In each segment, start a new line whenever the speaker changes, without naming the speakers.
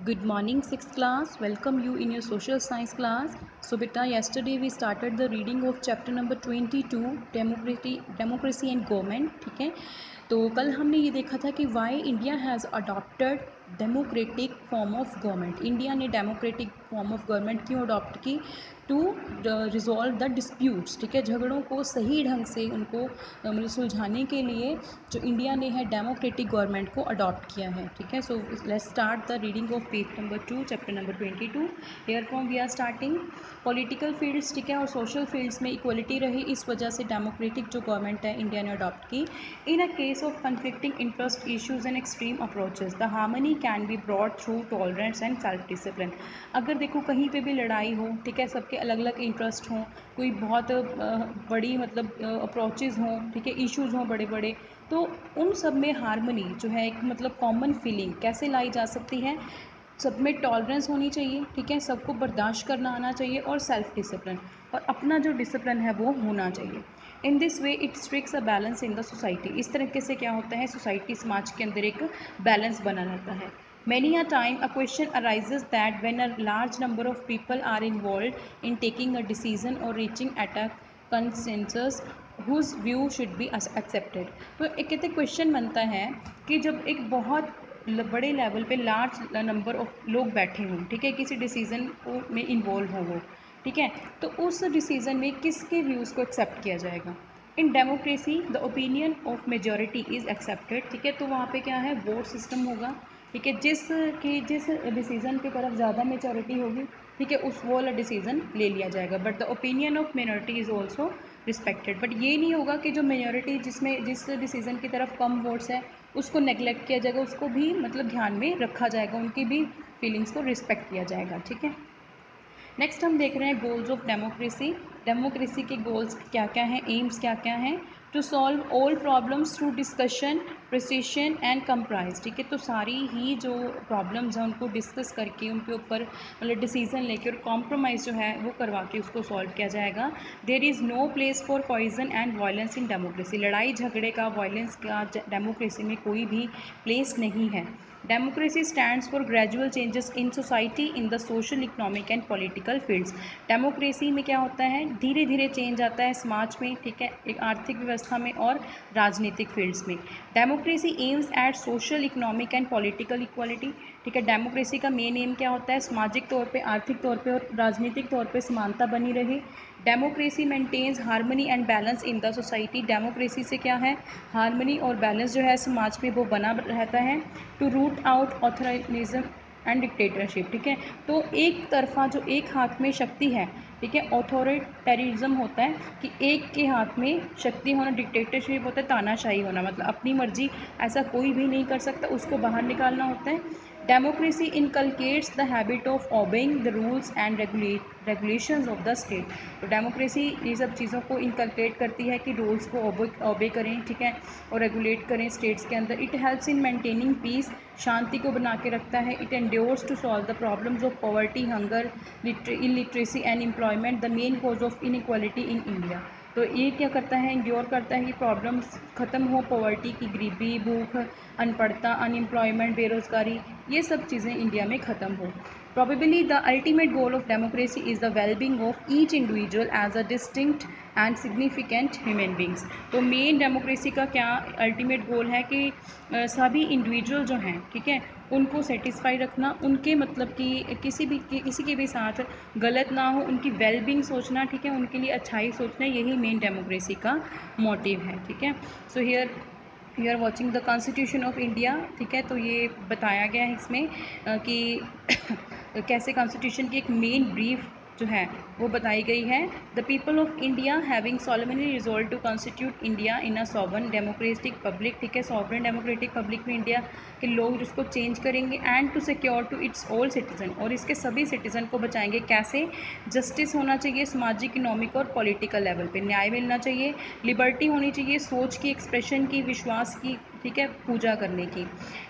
Good morning, sixth class. Welcome you in your social science class. So, beta, yesterday we started the reading of chapter number 22, democracy and government. ठीक है, तो कल हमने ये देखा था कि why India has adopted democratic form of government. India ने डेमोक्रेटिक फॉर्म ऑफ गवर्नमेंट क्यों अडॉप्ट की? To resolve the disputes. ठीक है, झगड़ों को सही ढंग से उनको मतलब सुलझाने के लिए जो इंडिया ने है डेमोक्रेटिक गवर्नमेंट को अडॉप्ट किया है. ठीक है, so let's start the reading of page number 2 chapter number 22. Here from we are starting political fields. ठीक है, और सोशल फील्ड्स में इक्वलिटी रही, इस वजह से डेमोक्रेटिक जो गवर्नमेंट है इंडिया ने अडॉप्ट की. In a case of conflicting interest issues and extreme approaches the harmony can be brought through tolerance and self discipline. अगर देखो कहीं पे भी लड़ाई हो, ठीक है, सबके अलग अलग इंटरेस्ट हों, कोई बहुत बड़ी मतलब अप्रोचेज़ हों, ठीक है, इश्यूज़ हों बड़े बड़े, तो उन सब में हार्मनी जो है एक मतलब कॉमन फीलिंग कैसे लाई जा सकती है? सब में टॉलरेंस होनी चाहिए, ठीक है, सबको बर्दाश्त करना आना चाहिए और सेल्फ डिसिप्लिन, और अपना जो डिसिप्लिन है वो होना चाहिए. In this way it strikes a balance in the society. इस तरीके से क्या होता है, सोसाइटी समाज के अंदर एक बैलेंस बना रहता है. Many a time a question arises that when a large number of people are involved in taking a decision or reaching at a consensus whose view should be accepted. तो एक कहते क्वेश्चन बनता है कि जब एक बहुत बड़े लेवल पे लार्ज नंबर ऑफ लोग बैठे हों, ठीक है, किसी डिसीज़न को में इन्वॉल्व हो वो, ठीक है, तो उस डिसीज़न में किसके व्यूज़ को एक्सेप्ट किया जाएगा? In democracy the opinion of majority is accepted. ठीक है, तो वहाँ पे क्या है, वोट सिस्टम होगा. ठीक है, जिस डिसीज़न की तरफ ज़्यादा मेजॉरिटी होगी, ठीक है, उस वो वाला डिसीज़न ले लिया जाएगा. But the opinion of minority is also respected. But ये नहीं होगा कि जो मेजॉरिटी जिस डिसीज़न की तरफ कम वोट्स है उसको नेगलेक्ट किया जाएगा, उसको भी मतलब ध्यान में रखा जाएगा, उनकी भी फीलिंग्स को रिस्पेक्ट किया जाएगा. ठीक है, नेक्स्ट हम देख रहे हैं गोल्स ऑफ डेमोक्रेसी. डेमोक्रेसी के गोल्स क्या क्या हैं, एम्स क्या क्या हैं? To solve all problems through discussion, precision and compromise. ठीक है, तो सारी ही जो प्रॉब्लम्स हैं उनको डिस्कस करके उनके ऊपर मतलब डिसीजन लेके और कॉम्प्रोमाइज़ जो है वो करवा के उसको सॉल्व किया जाएगा. There is no place for poison and violence in democracy. लड़ाई झगड़े का, वायलेंस का डेमोक्रेसी में कोई भी प्लेस नहीं है. Democracy stands for gradual changes in society in the social, economic and political fields. Democracy में क्या होता है, धीरे धीरे चेंज आता है समाज में, ठीक है, एक आर्थिक व्यवस्था में और राजनीतिक फील्ड्स में. Democracy aims at social, economic and political equality. ठीक है, डेमोक्रेसी का मेन एम क्या होता है, सामाजिक तौर पे, आर्थिक तौर पे और राजनीतिक तौर पे समानता बनी रहे. Democracy maintains harmony and balance in the society. Democracy से क्या है, हार्मनी और बैलेंस जो है समाज में वो बना रहता है. To root out authoritarianism and dictatorship. ठीक है, तो एक तरफा जो एक हाथ में शक्ति है, ठीक है, ऑथोरिटेरिज्म होता है कि एक के हाथ में शक्ति होना, डिक्टेटरशिप होता है तानाशाही होना, मतलब अपनी मर्जी ऐसा कोई भी नहीं कर सकता, उसको बाहर निकालना होता है. Democracy inculcates the habit of obeying the rules and regulations of the state. तो डेमोक्रेसी ये सब चीज़ों को इनकलकेट करती है कि रूल्स को ओबे करें, ठीक है, और रेगुलेट करें स्टेट्स के अंदर. It helps in maintaining peace, शांति को बना के रखता है. It endures to solve the problems of poverty, hunger, illiteracy and employment, the main cause of inequality in India. तो ये क्या करता है, इंड्योर करता है कि प्रॉब्लम्स ख़त्म हो, पॉवर्टी की, गरीबी, भूख, अनपढ़ता, अनएम्प्लॉयमेंट, बेरोज़गारी, ये सब चीज़ें इंडिया में ख़त्म हो. Probably the ultimate goal of democracy is the well-being of each individual as a distinct and significant human beings. तो मेन डेमोक्रेसी का क्या अल्टीमेट गोल है कि सभी इंडिविजुअल जो हैं, ठीक है, उनको सेटिस्फाई रखना, उनके मतलब कि किसी के भी साथ गलत ना हो, उनकी वेलबींग सोचना, ठीक है, उनके लिए अच्छाई सोचना, यही मेन डेमोक्रेसी का मोटिव है. ठीक है, so here you are watching the constitution of India. ठीक है, तो ये बताया गया है इसमें कि कैसे कॉन्स्टिट्यूशन की एक मेन ब्रीफ जो है वो बताई गई है. The people of India having solemnly resolve to constitute India in a sovereign democratic public. ठीक है, सॉवरन डेमोक्रेटिक पब्लिक में इंडिया के लोग जिसको चेंज करेंगे. And to secure to its all citizen, और इसके सभी सिटीजन को बचाएंगे. कैसे, जस्टिस होना चाहिए सामाजिक, इकोनॉमिक और पॉलिटिकल लेवल पे, न्याय मिलना चाहिए, लिबर्टी होनी चाहिए, सोच की, एक्सप्रेशन की, विश्वास की, ठीक है, पूजा करने की,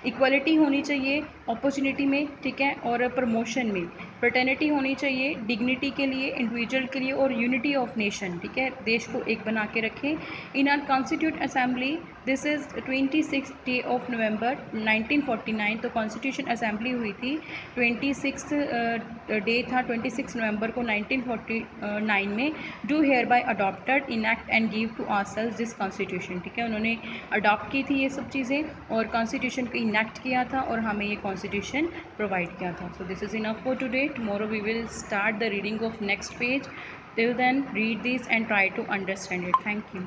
इक्वलिटी होनी चाहिए अपॉर्चुनिटी में, ठीक है, और प्रमोशन में, फ्रेटर्निटी होनी चाहिए डिग्निटी के लिए, इंडिविजुअल के लिए, और यूनिटी ऑफ नेशन, ठीक है, देश को एक बना के रखें. इन are constitute assembly this is 26 day of November 1949। तो कॉन्स्टिट्यूशन असेंबली हुई थी 26 डे था 26 नवंबर को 1949 में। Do hereby adopted enact and give to ourselves this constitution, ठीक है, उन्होंने अडॉप्ट की थी ये सब चीज़ें और कॉन्स्टिट्यूशन को इनैक्ट किया था और हमें ये कॉन्स्टिट्यूशन प्रोवाइड किया था। So this is enough for today. Tomorrow we will start the reading of next page. Till then, read this and try to understand it. Thank you.